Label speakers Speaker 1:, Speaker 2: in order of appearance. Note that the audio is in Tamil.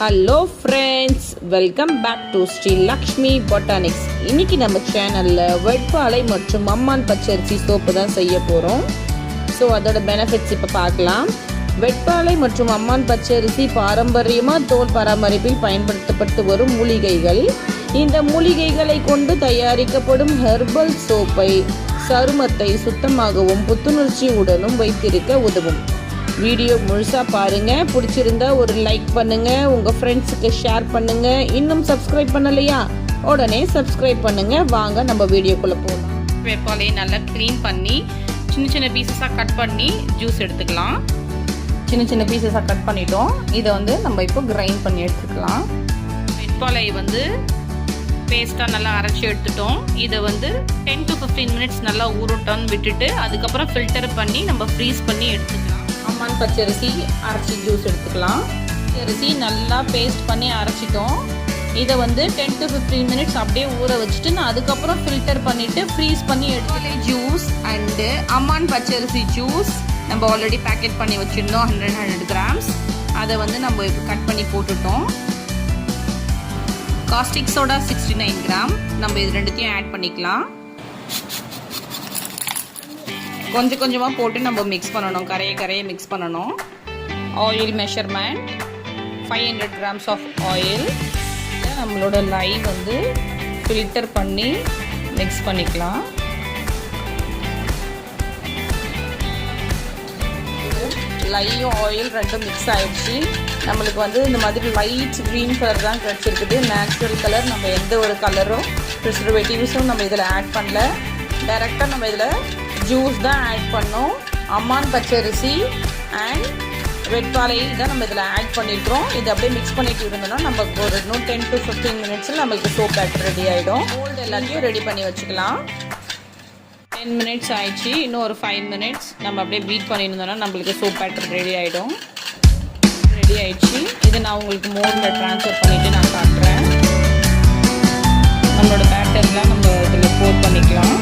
Speaker 1: Hello friends, welcome back to Sri Lakshmi Botanics. இன்னைக்கு நம்ம சேனலில் வெட்பாலை மற்றும் அம்மான் பச்சரிசி சோப்பு தான் செய்ய போகிறோம். ஸோ அதோட பெனிஃபிட்ஸ் இப்போ பார்க்கலாம். வெட்பாலை மற்றும் அம்மான் பச்சரிசி பாரம்பரியமாக தோல் பராமரிப்பில் பயன்படுத்தப்பட்டு வரும் மூலிகைகள். இந்த மூலிகைகளை கொண்டு தயாரிக்கப்படும் ஹெர்பல் சோப்பை சருமத்தை சுத்தமாகவும் புத்துணர்ச்சியுடனும் வைத்திருக்க உதவும். வீடியோ முழுசாக பாருங்கள். பிடிச்சிருந்தா ஒரு லைக் பண்ணுங்கள், உங்கள் ஃப்ரெண்ட்ஸுக்கு ஷேர் பண்ணுங்கள். இன்னும் சப்ஸ்கிரைப் பண்ணலையா? உடனே சப்ஸ்கிரைப் பண்ணுங்கள். வாங்க நம்ம வீடியோக்குள்ளே போகலாம். வெட்பாலையை நல்லா க்ளீன் பண்ணி சின்ன சின்ன பீசஸாக கட் பண்ணி ஜூஸ் எடுத்துக்கலாம். சின்ன சின்ன பீசஸாக கட் பண்ணிட்டோம். இதை நம்ம இப்போ கிரைண்ட் பண்ணி எடுத்துக்கலாம். வெட்பாலையை பேஸ்ட்டாக நல்லா அரைச்சி எடுத்துட்டோம். இதை 10 to 15 மினிட்ஸ் நல்லா ஊறட்டோன்னு விட்டுட்டு அதுக்கப்புறம் ஃபில்டர் பண்ணி நம்ம ஃப்ரீஸ் பண்ணி எடுத்துக்கலாம். அம்மான் பச்சரிசி அரைச்சி ஜூஸ் எடுத்துக்கலாம். பச்சரிசி நல்லா பேஸ்ட் பண்ணி அரைச்சிட்டோம். இதை 10 to 15 மினிட்ஸ் அப்படியே ஊற வச்சுட்டு நான் அதுக்கப்புறம் ஃபில்டர் பண்ணிவிட்டு ஃப்ரீஸ் பண்ணி எடுத்து ஜூஸ் அண்டு அம்மான் பச்சரிசி ஜூஸ் நம்ம ஆல்ரெடி பேக்கெட் பண்ணி வச்சுருந்தோம். 100 கிராம்ஸ் அதை நம்ம இப்போ கட் பண்ணி போட்டுட்டோம். காஸ்டிக் சோடா 69 கிராம் நம்ம இது ரெண்டுத்தையும் ஆட் பண்ணிக்கலாம். கொஞ்சம் கொஞ்சமாக போட்டு நம்ம மிக்ஸ் பண்ணணும், கரையை மிக்ஸ் பண்ணணும். Oil measurement 500 grams of oil. நம்மளோட லை ஃபில்டர் பண்ணி மிக்ஸ் பண்ணிக்கலாம். லையும் ஆயில் ரெண்டும் மிக்ஸ் ஆகிடுச்சு. நம்மளுக்கு இந்த மாதிரி லைட் க்ரீன் கலர் தான் கிடச்சிருக்குது. Natural colour. நம்ம எந்த ஒரு கலரும் ப்ரிசர்வேட்டிவ்ஸும் நம்ம இதில் ஆட் பண்ணல. டைரெக்டாக நம்ம இதில் ஜூஸ் தான் ஆட் பண்ணோம். அம்மான் பச்சரிசி அண்ட் வெட்பாலை தான் நம்ம இதில் ஆட் பண்ணியிருக்கிறோம். இது அப்படியே மிக்ஸ் பண்ணிட்டு இருந்தோம்னா நமக்கு ஒரு 10 to 15 மினிட்ஸில் நம்மளுக்கு சோப் பேட்டர் ரெடி ஆகிடும். கோல்டு எல்லாத்தையும் ரெடி பண்ணி வச்சுக்கலாம். 10 மினிட்ஸ் ஆயிடுச்சு. இன்னும் ஒரு 5 மினிட்ஸ் நம்ம அப்படியே பீட் பண்ணியிருந்தோம்னா நம்மளுக்கு சோப் பேட்டர் ரெடி ஆகிடும். ரெடி ஆயிடுச்சு. இதை நான் உங்களுக்கு மோடில் ட்ரான்ஸ்ஃபர் பண்ணிவிட்டு நான் காட்டுறேன். நம்மளோட பேட்டர்லாம் நம்ம இதில் போட் பண்ணிக்கலாம்.